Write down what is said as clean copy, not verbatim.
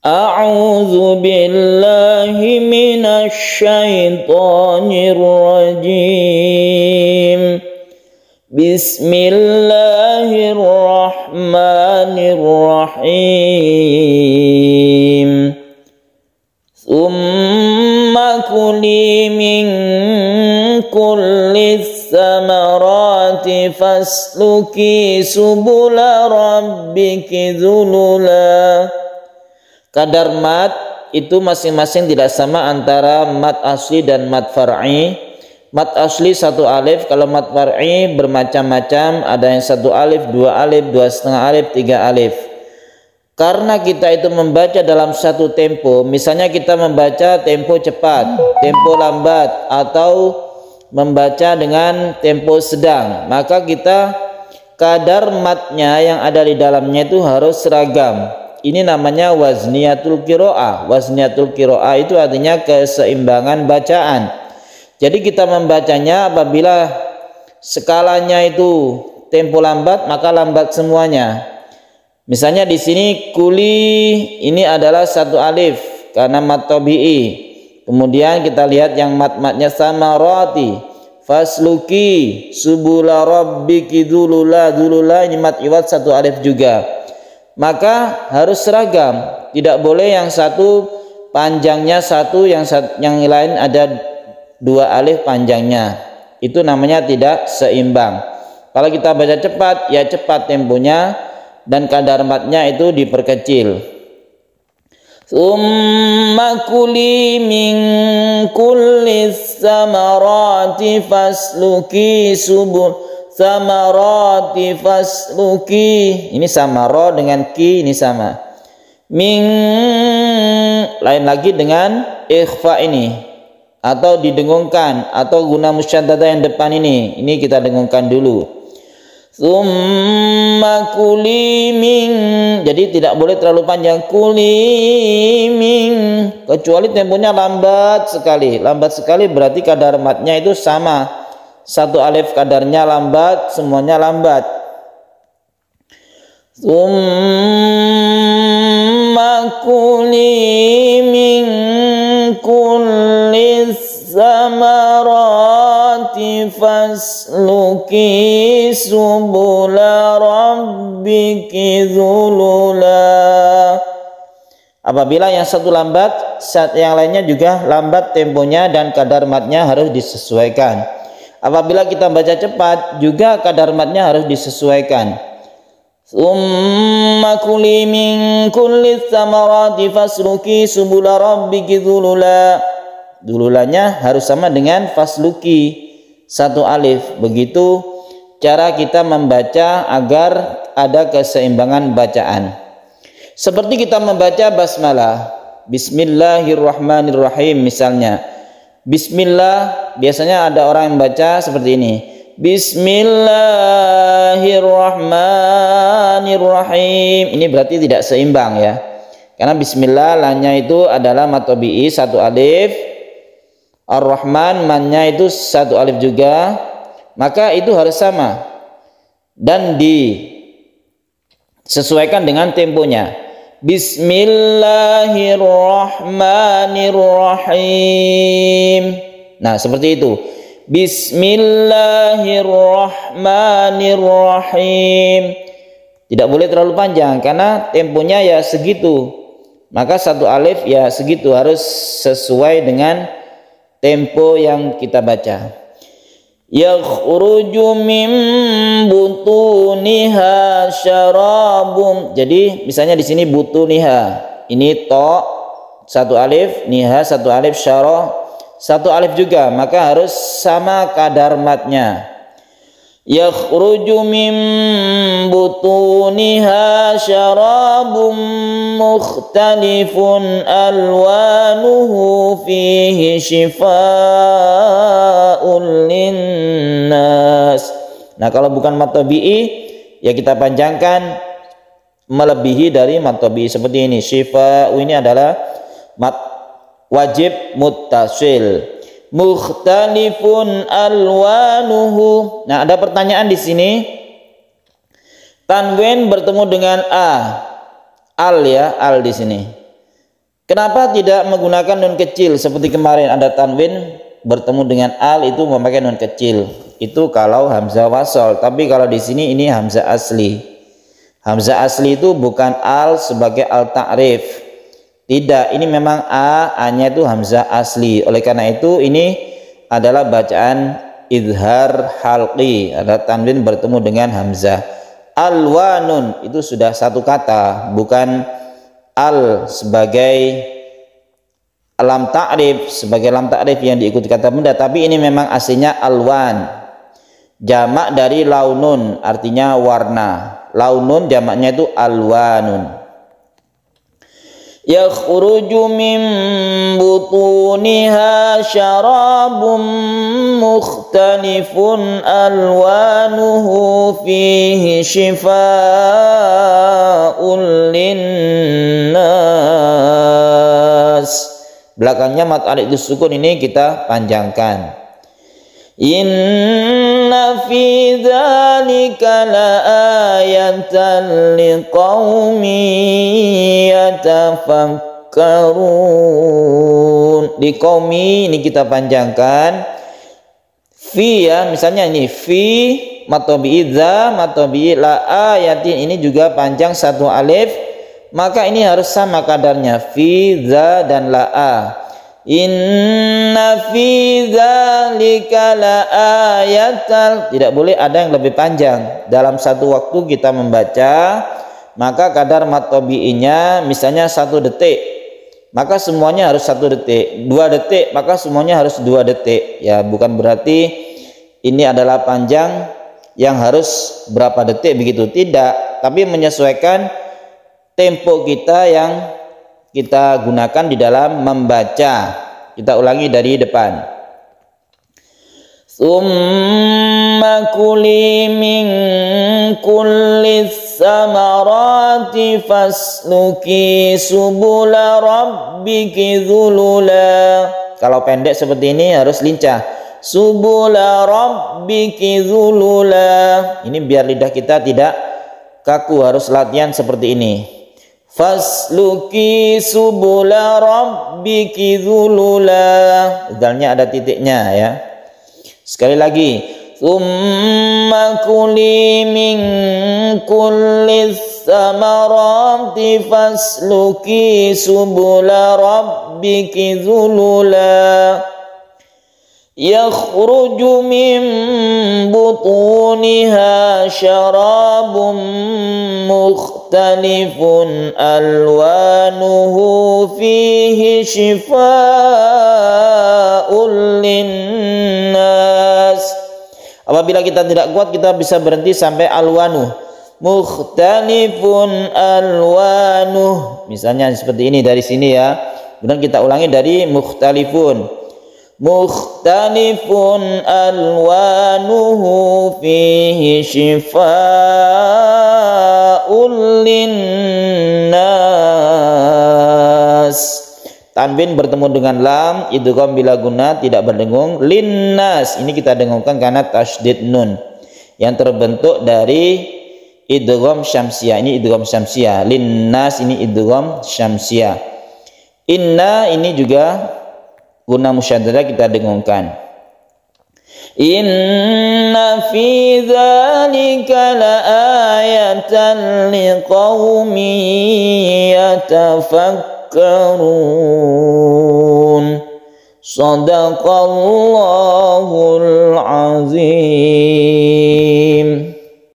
A'udzu billahi minasy syaithanir rajim. Bismillahirrahmanirrahim. Tsumma kuli min kullis samarati fasluki subula rabbiki dzulula. Kadar mad itu masing-masing tidak sama antara mad asli dan mad far'i. Mad asli 1 alif, kalau mad far'i bermacam-macam, ada yang 1 alif, 2 alif, 2,5 alif, 3 alif. Karena kita itu membaca dalam satu tempo, misalnya kita membaca tempo cepat, tempo lambat, atau membaca dengan tempo sedang, maka kita kadar madnya yang ada di dalamnya itu harus seragam. Ini namanya wazniyatul qiraah. Wazniyatul qiraah itu artinya keseimbangan bacaan. Jadi kita membacanya apabila skalanya itu tempo lambat, maka lambat semuanya. Misalnya di sini kuli ini adalah 1 alif karena mad tabi'i. Kemudian kita lihat yang mad-madnya samarati, fasluki subula rabbiki dzulula. Dzulula ini mad iwad 1 alif juga. Maka harus seragam, tidak boleh yang satu panjangnya 1, yang lain ada 2 alif panjangnya. Itu namanya tidak seimbang. Kalau kita baca cepat, ya cepat temponya dan kadar madnya itu diperkecil. Tsumma kuli min kullis samarati fasluki subul samarati fasluki. Ini samaro dengan ki ini sama. Min lain lagi dengan ikhfa ini, atau didengungkan, atau guna musyaddadah yang depan ini kita dengungkan dulu. Tsumma kuli min, jadi tidak boleh terlalu panjang. Kuli min, kecuali temponya lambat sekali. Lambat sekali berarti kadar madnya itu sama. 1 alif kadarnya lambat, semuanya lambat. Tsumma kuli min kullis samarati fasluki subula rabbiki dzulula. Apabila yang satu lambat, yang lainnya juga lambat temponya dan kadar madnya harus disesuaikan. Apabila kita baca cepat, juga kadar madnya harus disesuaikan. Tsumma kuli min kullis samarati fasluki subula rabbiki dzulula. Dzululanya harus sama dengan fasluki 1 alif. Begitu cara kita membaca agar ada keseimbangan bacaan. Seperti kita membaca basmalah, Bismillahirrahmanirrahim misalnya. Bismillah, biasanya ada orang yang baca seperti ini. Bismillahirrahmanirrahim. Ini berarti tidak seimbang ya. Karena bismillah lanya itu adalah mad tabi'i 1 alif. Ar-Rahman mannya itu 1 alif juga. Maka itu harus sama dan disesuaikan dengan temponya. Bismillahirrahmanirrahim. Nah, seperti itu. Bismillahirrahmanirrahim. Tidak boleh terlalu panjang karena temponya ya segitu. Maka 1 alif ya segitu, harus sesuai dengan tempo yang kita baca. Yakhruju min butuniha syarabum. Jadi misalnya di sini butuniha, ini to 1 alif, niha 1 alif, syarah 1 alif juga, maka harus sama kadar madnya. Yakhruju min butuniha syarabum mukhtalifun alwanuhu fihi shifaa'un linnas. Nah, kalau bukan mad tabi'i ya kita panjangkan melebihi dari mad tabi'i seperti ini. Shifaa'u ini adalah mad wajib muttasil. Mukhtalifun alwanuhu. Nah, ada pertanyaan di sini. Tanwin bertemu dengan a, al ya, al di sini. Kenapa tidak menggunakan nun kecil seperti kemarin ada tanwin bertemu dengan al itu memakai nun kecil? Itu kalau hamzah wasol, tapi kalau di sini ini hamzah asli. Hamzah asli itu bukan al sebagai al ta'rif. Tidak, ini memang a-nya itu hamzah asli. Oleh karena itu ini adalah bacaan izhar halqi, ada tanwin bertemu dengan hamzah. Alwanun itu sudah satu kata, bukan al sebagai lam ta'rif, sebagai lam ta'rif yang diikuti kata benda, tapi ini memang aslinya alwan. Jamak dari launun artinya warna. Launun jamaknya itu alwanun. Yakhruju min butuniha syarabun mukhtalifun alwanuhu fihi shifaa'un linnas. Belakangnya mat alif sukun ini kita panjangkan. Inna fi dzalika laayatan liqaumin yatafakkarun. Di qaumi ini kita panjangkan fi ya, misalnya ini fi matobi idza matobi la ayatin ini juga panjang satu alif, maka ini harus sama kadarnya fi dza dan la a. Inna fi dzalika laayatan, tidak boleh ada yang lebih panjang. Dalam satu waktu kita membaca, maka kadar mat tabi'inya misalnya 1 detik, maka semuanya harus 1 detik. 2 detik, maka semuanya harus 2 detik. Ya, bukan berarti ini adalah panjang yang harus berapa detik begitu, tidak, tapi menyesuaikan tempo kita yang kita gunakan di dalam membaca. Kita ulangi dari depan. Summa kuli min kulli samarati fasluki subula rabbiki dzulula. Kalau pendek seperti ini harus lincah. Subula rabbiki dzulula. Ini biar lidah kita tidak kaku, harus latihan seperti ini. Fasluki subula rabbiki dzulula. Dzalnya ada titiknya ya. Sekali lagi. Tsumma kuli min kulli samarati fasluki subula rabbiki dzulula. Yakhruju min butuniha syarabun mukhtalifun alwanuhu fihi shifaa'un linnas. Apabila kita tidak kuat, kita bisa berhenti sampai alwanuh. Mukhtalifun alwanuh, misalnya seperti ini dari sini ya. Kemudian kita ulangi dari mukhtalifun. Mukhtalifun alwanuhu fihi shifaa'un linnas. Tanwin bertemu dengan lam, idgham bila guna tidak berdengung. Linnas ini kita dengungkan karena tasydid nun yang terbentuk dari idgham syamsiah. Ini idgham syamsiah. Linnas ini idgham syamsiah. Inna ini juga guna musyaddadah kita dengungkan. Inna fi dzalika laayatan liqaumin yatafakkarun. Shadaqallahul